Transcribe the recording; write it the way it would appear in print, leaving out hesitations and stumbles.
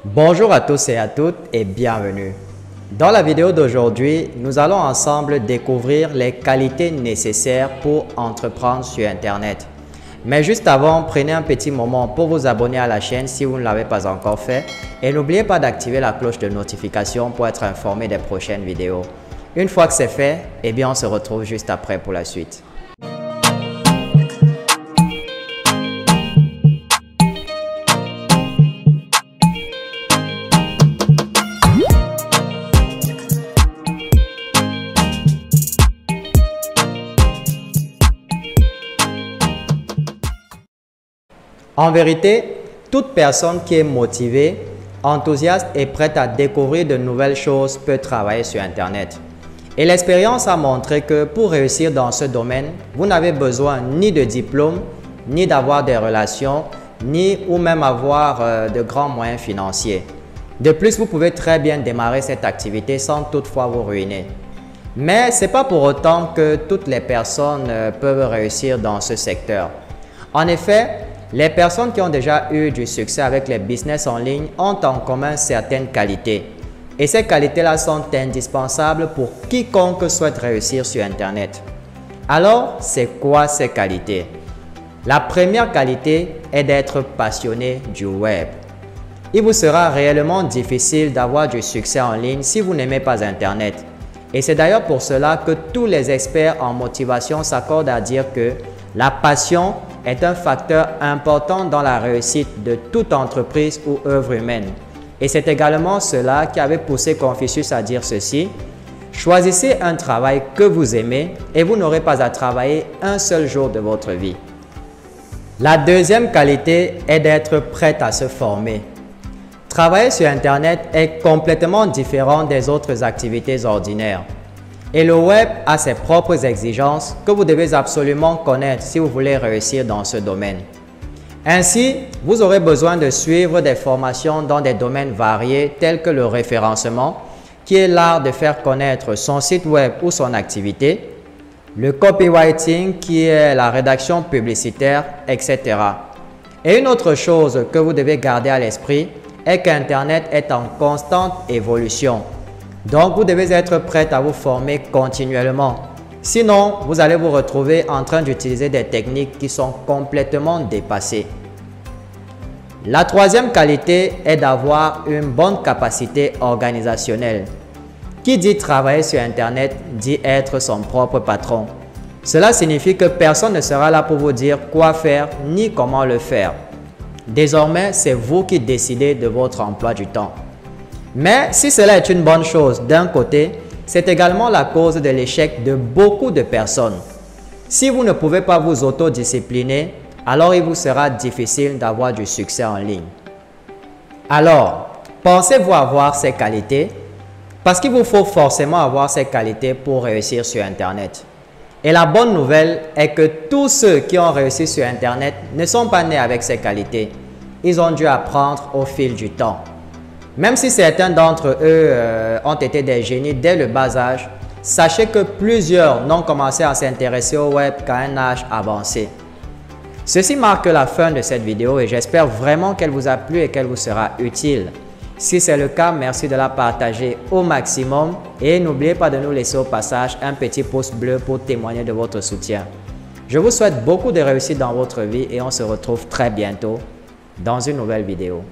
Bonjour à tous et à toutes et bienvenue. Dans la vidéo d'aujourd'hui, nous allons ensemble découvrir les qualités nécessaires pour entreprendre sur Internet. Mais juste avant, prenez un petit moment pour vous abonner à la chaîne si vous ne l'avez pas encore fait et n'oubliez pas d'activer la cloche de notification pour être informé des prochaines vidéos. Une fois que c'est fait, on se retrouve juste après pour la suite. En vérité, toute personne qui est motivée, enthousiaste et prête à découvrir de nouvelles choses peut travailler sur Internet. Et l'expérience a montré que pour réussir dans ce domaine, vous n'avez besoin ni de diplôme, ni d'avoir des relations, ni ou même avoir de grands moyens financiers. De plus, vous pouvez très bien démarrer cette activité sans toutefois vous ruiner. Mais ce n'est pas pour autant que toutes les personnes peuvent réussir dans ce secteur. En effet, les personnes qui ont déjà eu du succès avec les business en ligne ont en commun certaines qualités. Et ces qualités-là sont indispensables pour quiconque souhaite réussir sur Internet. Alors, c'est quoi ces qualités? La première qualité est d'être passionné du web. Il vous sera réellement difficile d'avoir du succès en ligne si vous n'aimez pas Internet. Et c'est d'ailleurs pour cela que tous les experts en motivation s'accordent à dire que la passion est un facteur important dans la réussite de toute entreprise ou œuvre humaine. Et c'est également cela qui avait poussé Confucius à dire ceci: choisissez un travail que vous aimez et vous n'aurez pas à travailler un seul jour de votre vie. La deuxième qualité est d'être prêt à se former. Travailler sur Internet est complètement différent des autres activités ordinaires. Et le web a ses propres exigences que vous devez absolument connaître si vous voulez réussir dans ce domaine. Ainsi, vous aurez besoin de suivre des formations dans des domaines variés tels que le référencement, qui est l'art de faire connaître son site web ou son activité, le copywriting, qui est la rédaction publicitaire, etc. Et une autre chose que vous devez garder à l'esprit est qu'Internet est en constante évolution. Donc, vous devez être prêt à vous former continuellement. Sinon, vous allez vous retrouver en train d'utiliser des techniques qui sont complètement dépassées. La troisième qualité est d'avoir une bonne capacité organisationnelle. Qui dit travailler sur Internet dit être son propre patron. Cela signifie que personne ne sera là pour vous dire quoi faire ni comment le faire. Désormais, c'est vous qui décidez de votre emploi du temps. Mais si cela est une bonne chose d'un côté, c'est également la cause de l'échec de beaucoup de personnes. Si vous ne pouvez pas vous autodiscipliner, alors il vous sera difficile d'avoir du succès en ligne. Alors, pensez-vous avoir ces qualités? Parce qu'il vous faut forcément avoir ces qualités pour réussir sur Internet. Et la bonne nouvelle est que tous ceux qui ont réussi sur Internet ne sont pas nés avec ces qualités. Ils ont dû apprendre au fil du temps. Même si certains d'entre eux ont été des génies dès le bas âge, sachez que plusieurs n'ont commencé à s'intéresser au web qu'à un âge avancé. Ceci marque la fin de cette vidéo et j'espère vraiment qu'elle vous a plu et qu'elle vous sera utile. Si c'est le cas, merci de la partager au maximum et n'oubliez pas de nous laisser au passage un petit pouce bleu pour témoigner de votre soutien. Je vous souhaite beaucoup de réussite dans votre vie et on se retrouve très bientôt dans une nouvelle vidéo.